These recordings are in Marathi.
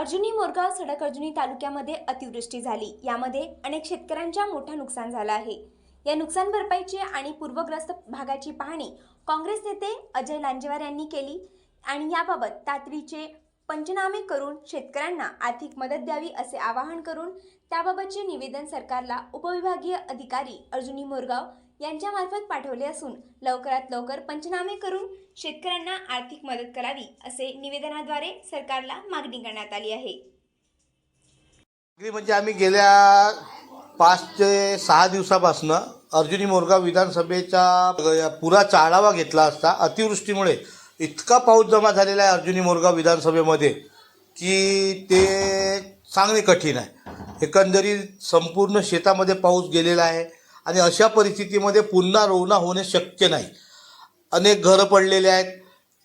अर्जुनी मोरगाव सडक अर्जुनी तालुक्यामध्ये अतिवृष्टी झाली। यामध्ये अनेक शेतकऱ्यांचा मोठा नुकसान झालं आहे। या नुकसान भरपाईची आणि पूर्वग्रस्त भागाची पाहणी काँग्रेस नेते अजय लांजेवार यांनी केली आणि याबाबत तातडीचे पंचनामे करून शेतकऱ्यांना आर्थिक मदत द्यावी असे आवाहन करून त्याबाबतचे निवेदन सरकारला उपविभागीय अधिकारी अर्जुनी मोरगाव यांच्यामार्फत पाठवले असून लवकरात लवकर पंचनामे करून शेतकऱ्यांना आर्थिक मदत करावी असे निवेदनाद्वारे सरकारला मागणी करण्यात आली आहे। म्हणजे आम्ही गेल्या 5 ते 6 दिवसापासून अर्जुनी मोरगाव विधानसभेचा पुराचा आढावा घेतला असता अतिवृष्टीमुळे इतका पाऊस जमा झालेला आहे अर्जुनी मोरगाव विधानसभेमध्ये की ते सांगणे कठीण आहे। एकंदरीत संपूर्ण शेतामध्ये पाऊस गेलेला आहे आणि अशा परिस्थितीमध्ये पुन्हा रोवणा होणे शक्य नाही। अनेक घरं पडलेले आहेत।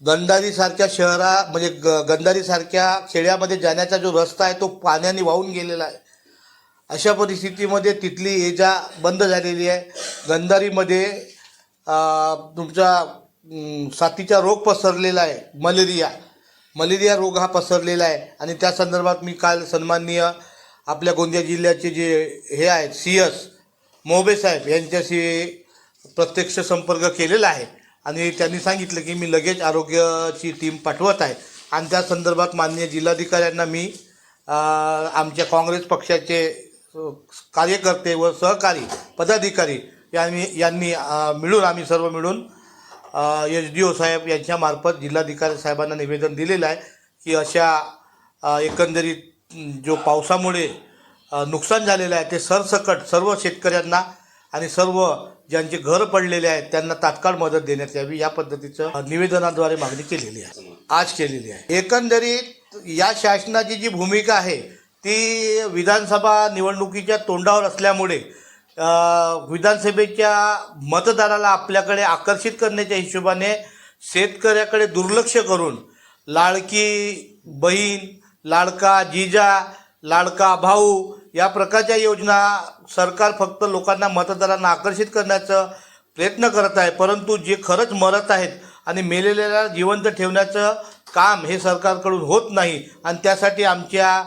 गंधारीसारख्या म्हणजे गंधारीसारख्या खेड्यामध्ये जाण्याचा जो रस्ता आहे तो पाण्याने वाहून गेलेला आहे। अशा परिस्थितीमध्ये तिथली ये-जा बंद झालेली आहे। गंधारीमध्ये तुमचा साथीचा रोग पसरलेला आहे, मलेरिया रोग हा पसरलेला आहे आणि त्या संदर्भात मी काल सन्माननीय आपल्या गोंदिया जिल्ह्याचे जे हे आहेत CS मोहबे साहेब यांच्याशी प्रत्यक्ष संपर्क केलेला आहे आणि त्यांनी सांगितलं की मी लगेच आरोग्याची टीम पाठवत आहे आणि त्या संदर्भात माननीय जिल्हाधिकाऱ्यांना मी आमच्या काँग्रेस पक्षाचे कार्यकर्ते व सहकारी पदाधिकारी यांनी मिळून आम्ही सर्व मिळून SDO साहेब यांच्यामार्फत जिल्हाधिकारी साहेबांना निवेदन दिलेलं आहे की अशा एकंदरीत जो पावसामुळे नुकसान झालेलं आहे ते सरसकट सर्व शेतकऱ्यांना आणि सर्व ज्यांचे घर पडलेले आहेत त्यांना तात्काळ मदत देण्यात यावी या पद्धतीचं निवेदनाद्वारे मागणी केलेली आहे, आज केलेली आहे। एकंदरीत या शासनाची जी भूमिका आहे ती विधानसभा निवडणुकीच्या तोंडावर असल्यामुळे विधानसभेच्या मतदाराला आपल्याकडे आकर्षित करण्याच्या हिशोबाने शेतकऱ्याकडे दुर्लक्ष करून लाडकी बहीण, लाडका जिजा, लाडका भाऊ या प्रकारच्या योजना सरकार फक्त लोकांना मतदारांना आकर्षित करण्याचा प्रयत्न करत आहे, परंतु जे खरंच मरत आहेत आणि मेलेल्याला जिवंत ठेवण्याचं काम हे सरकारकडून होत नाही आणि त्यासाठी आमच्या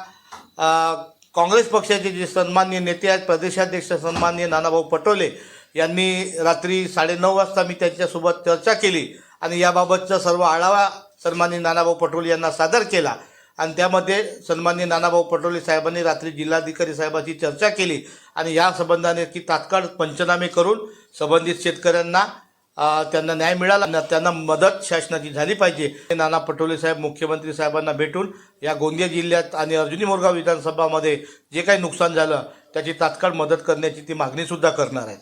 काँग्रेस पक्षाचे जे सन्माननीय नेते आहेत, प्रदेशाध्यक्ष सन्माननीय नानाभाऊ पटोले यांनी रात्री 9:30 वाजता मी त्यांच्यासोबत चर्चा केली आणि याबाबतचा सर्व आढावा सन्माननीय नानाभाऊ पटोले यांना सादर केला आणि त्यामध्ये सन्माननीय नानाभाऊ पटोले साहेबांनी रात्री जिल्हाधिकारी साहेबांची चर्चा केली आणि या संबंधाने की तात्काळ पंचनामे करून संबंधित शेतकऱ्यांना त्यांना न्याय मिळाला, त्यांना मदत शासनाची झाली पाहिजे। नाना पटोले साहेब मुख्यमंत्री साहेबांना भेटून या गोंदिया जिल्ह्यात आणि अर्जुनी मोरगाव विधानसभामध्ये जे काही नुकसान झालं त्याची तात्काळ मदत करण्याची ती मागणीसुद्धा करणार आहे।